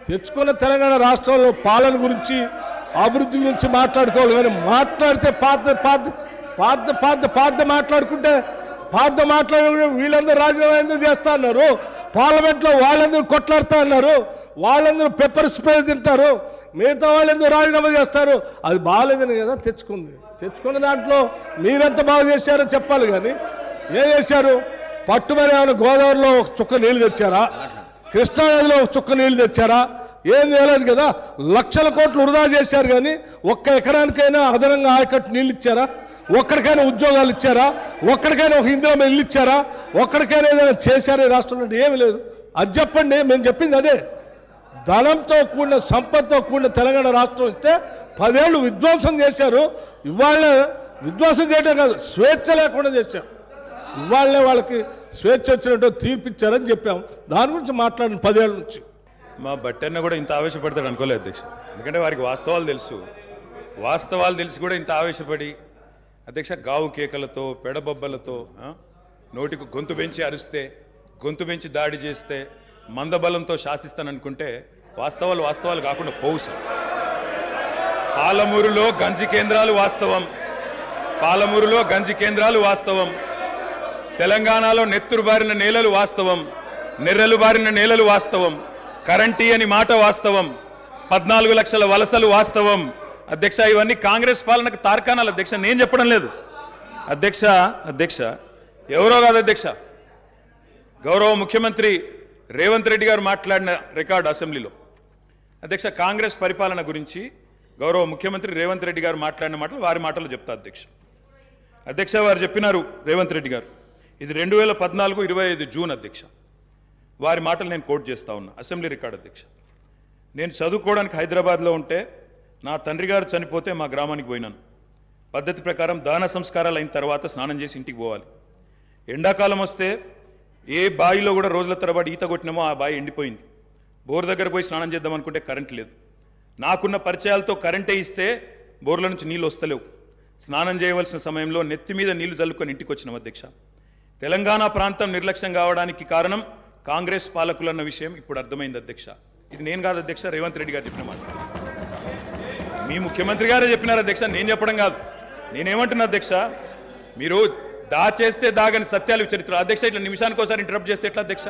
తెచ్చుకున్న తెలంగాణ రాష్ట్రంలో పాలన గురించి అభివృద్ధి గురించి మాట్లాడుకోవాలి. కానీ మాట్లాడితే పాత మాట్లాడుకుంటే మాట్లాడే వీళ్ళందరూ రాజీనామా ఎందుకు చేస్తా అన్నారు, పార్లమెంట్లో వాళ్ళందరూ కొట్లాడుతా అన్నారు, వాళ్ళందరూ పెప్పర్ స్ప్రే తింటారు, మిగతా వాళ్ళందరూ రాజీనామా చేస్తారు. అది బాగాలేదని కదా తెచ్చుకున్న దాంట్లో మీరెంత బాగా చేశారో చెప్పాలి. కానీ ఏం చేశారు? పట్టుమని ఏమైనా గోదావరిలో ఒక చుక్క నీళ్లు తెచ్చారా, కృష్ణానదిలో ఒక చుక్క నీళ్లు తెచ్చారా? ఏం చేయలేదు కదా. లక్షల కోట్లు వృధా చేశారు. కానీ ఒక్క ఎకరానికైనా అదనంగా ఆయకట్టు నీళ్ళు ఇచ్చారా? ఒక్కడికైనా ఉద్యోగాలు ఇచ్చారా? ఒక్కడికైనా ఒక ఇందిరా ఇల్లు ఇచ్చారా? ఒక్కడికైనా ఏదైనా చేశారా ఈ రాష్ట్రంలో? ఏమి లేదు. అది చెప్పండి. మేము చెప్పింది అదే. ధనంతో కూడిన సంపదతో కూడిన తెలంగాణ రాష్ట్రం ఇస్తే 10 ఏళ్ళు విధ్వంసం చేశారు. ఇవాళ విధ్వంసం చేయడం కాదు, స్వేచ్ఛ లేకుండా చేశారు. ఇవాళనే వాళ్ళకి స్వేచ్ఛ వచ్చినట్టు తీర్పిచ్చారని చెప్పాం. దాని గురించి మాట్లాడిన 10 ఏళ్ళ నుంచి. మా బట్టన్న కూడా ఇంత ఆవేశపడతాడు అనుకోలేదు అధ్యక్ష. ఎందుకంటే వారికి వాస్తవాలు తెలిసి కూడా ఇంత ఆవేశపడి అధ్యక్ష గావు కేకలతో పెడబొబ్బలతో నోటికి గొంతు పెంచి అరిస్తే, గొంతు పెంచి దాడి చేస్తే, మందబలంతో శాసిస్తాననుకుంటే వాస్తవాలు కాకుండా పోవు సార్. పాలమూరులో గంజి కేంద్రాలు వాస్తవం, తెలంగాణలో నెత్తురు బారిన నేలలు వాస్తవం, నెర్రెలు బారిన నేలలు వాస్తవం, కరెంటీ అని మాట వాస్తవం, 14 లక్షల వలసలు వాస్తవం. అధ్యక్ష ఇవన్నీ కాంగ్రెస్ పాలనకు తార్కాణాలు అధ్యక్ష, నేను చెప్పడం లేదు అధ్యక్ష. ఎవరో కాదు అధ్యక్ష, గౌరవ ముఖ్యమంత్రి రేవంత్ రెడ్డి గారు మాట్లాడిన రికార్డు అసెంబ్లీలో అధ్యక్ష, కాంగ్రెస్ పరిపాలన గురించి గౌరవ ముఖ్యమంత్రి రేవంత్ రెడ్డి గారు మాట్లాడిన మాటలు వారి మాటలు చెప్తా అధ్యక్ష. వారు చెప్పినారు రేవంత్ రెడ్డి గారు, ఇది 2014 25 జూన్ అధ్యక్ష. వారి మాటలు నేను కోట్ చేస్తా ఉన్నా, అసెంబ్లీ రికార్డు అధ్యక్ష. నేను చదువుకోవడానికి హైదరాబాద్లో ఉంటే నా తండ్రి గారు చనిపోతే మా గ్రామానికి పోయినాను. పద్ధతి ప్రకారం దాన సంస్కారాలు అయిన తర్వాత స్నానం చేసి ఇంటికి పోవాలి. ఎండాకాలం వస్తే ఏ బావిలో కూడా రోజుల తరబడి ఈత కొట్టినామో ఆ బావి ఎండిపోయింది. బోర్ దగ్గర పోయి స్నానం చేద్దాం అనుకుంటే కరెంట్ లేదు. నాకున్న పరిచయాలతో కరెంటే ఇస్తే బోర్ల నుంచి నీళ్ళు వస్తలేవు. స్నానం చేయవలసిన సమయంలో నెత్తి మీద నీళ్లు చల్లుకొని ఇంటికి వచ్చినాం అధ్యక్ష. తెలంగాణ ప్రాంతం నిర్లక్ష్యం కావడానికి కారణం కాంగ్రెస్ పాలకులన్న విషయం ఇప్పుడు అర్థమైంది అధ్యక్ష. ఇది నేను కాదు అధ్యక్ష, రేవంత్ రెడ్డి గారు చెప్పిన మాట. మీ ముఖ్యమంత్రి గారే చెప్పినారు అధ్యక్ష, నేను చెప్పడం కాదు. నేనేమంటున్నా అధ్యక్ష, మీరు దాచేస్తే దాగని సత్యాలు చరిత్ర అధ్యక్ష. ఇట్లా నిమిషానికి ఒకసారి ఇంటరప్ట్ చేస్తే ఎట్లా అధ్యక్ష?